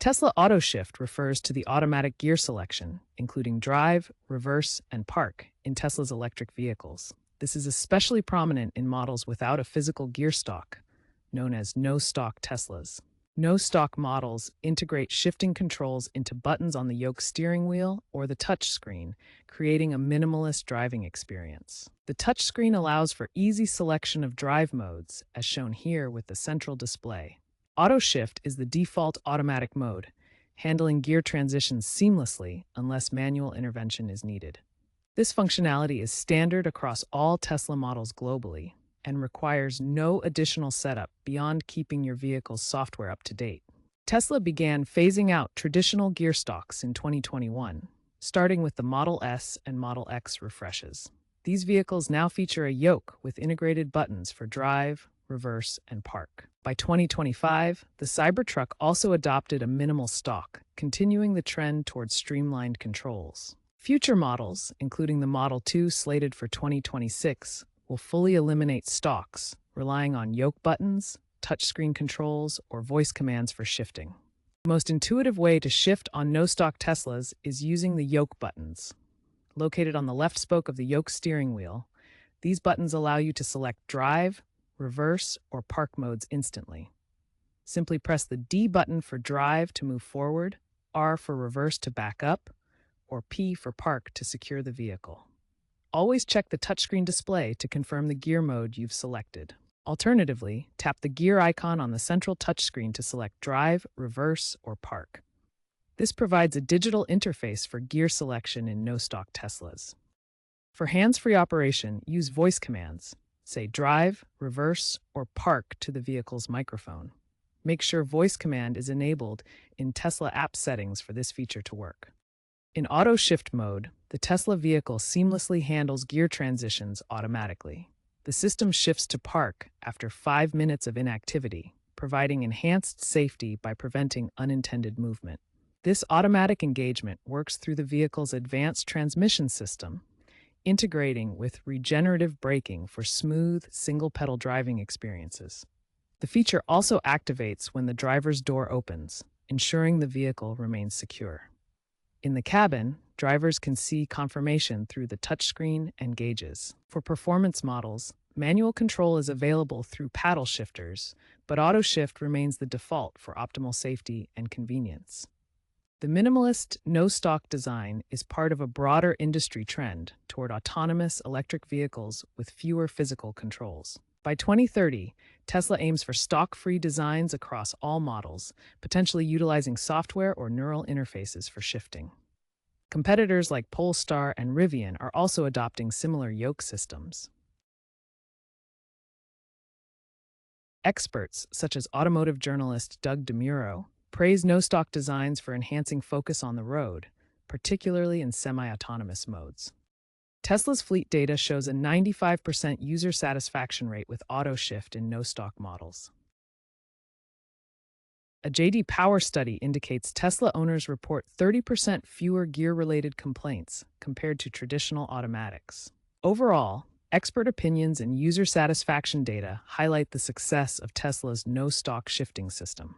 Tesla Auto Shift refers to the automatic gear selection, including drive, reverse, and park, in Tesla's electric vehicles. This is especially prominent in models without a physical gear stalk, known as No Stalk Teslas. No Stalk models integrate shifting controls into buttons on the yoke steering wheel or the touchscreen, creating a minimalist driving experience. The touchscreen allows for easy selection of drive modes, as shown here with the central display. Auto Shift is the default automatic mode, handling gear transitions seamlessly unless manual intervention is needed. This functionality is standard across all Tesla models globally and requires no additional setup beyond keeping your vehicle's software up to date. Tesla began phasing out traditional gear stalks in 2021, starting with the Model S and Model X refreshes. These vehicles now feature a yoke with integrated buttons for drive, reverse, and park. By 2025, the Cybertruck also adopted a minimal stalk, continuing the trend towards streamlined controls. Future models, including the Model 2 slated for 2026, will fully eliminate stalks, relying on yoke buttons, touchscreen controls, or voice commands for shifting. The most intuitive way to shift on no-stalk Teslas is using the yoke buttons. Located on the left spoke of the yoke steering wheel, these buttons allow you to select drive, reverse, or park modes instantly. Simply press the D button for drive to move forward, R for reverse to back up, or P for park to secure the vehicle. Always check the touchscreen display to confirm the gear mode you've selected. Alternatively, tap the gear icon on the central touchscreen to select drive, reverse, or park. This provides a digital interface for gear selection in no-stalk Teslas. For hands-free operation, use voice commands. Say drive, reverse, or park to the vehicle's microphone. Make sure voice command is enabled in Tesla app settings for this feature to work. In auto shift mode, the Tesla vehicle seamlessly handles gear transitions automatically. The system shifts to park after 5 minutes of inactivity, providing enhanced safety by preventing unintended movement. This automatic engagement works through the vehicle's advanced transmission system, integrating with regenerative braking for smooth, single-pedal driving experiences. The feature also activates when the driver's door opens, ensuring the vehicle remains secure. In the cabin, drivers can see confirmation through the touchscreen and gauges. For performance models, manual control is available through paddle shifters, but auto shift remains the default for optimal safety and convenience. The minimalist, no-stalk design is part of a broader industry trend toward autonomous electric vehicles with fewer physical controls. By 2030, Tesla aims for stalk-free designs across all models, potentially utilizing software or neural interfaces for shifting. Competitors like Polestar and Rivian are also adopting similar yoke systems. Experts, such as automotive journalist Doug DeMuro, praise no-stalk designs for enhancing focus on the road, particularly in semi-autonomous modes. Tesla's fleet data shows a 95% user satisfaction rate with auto shift in no-stalk models. A J.D. Power study indicates Tesla owners report 30% fewer gear-related complaints compared to traditional automatics. Overall, expert opinions and user satisfaction data highlight the success of Tesla's no-stalk shifting system.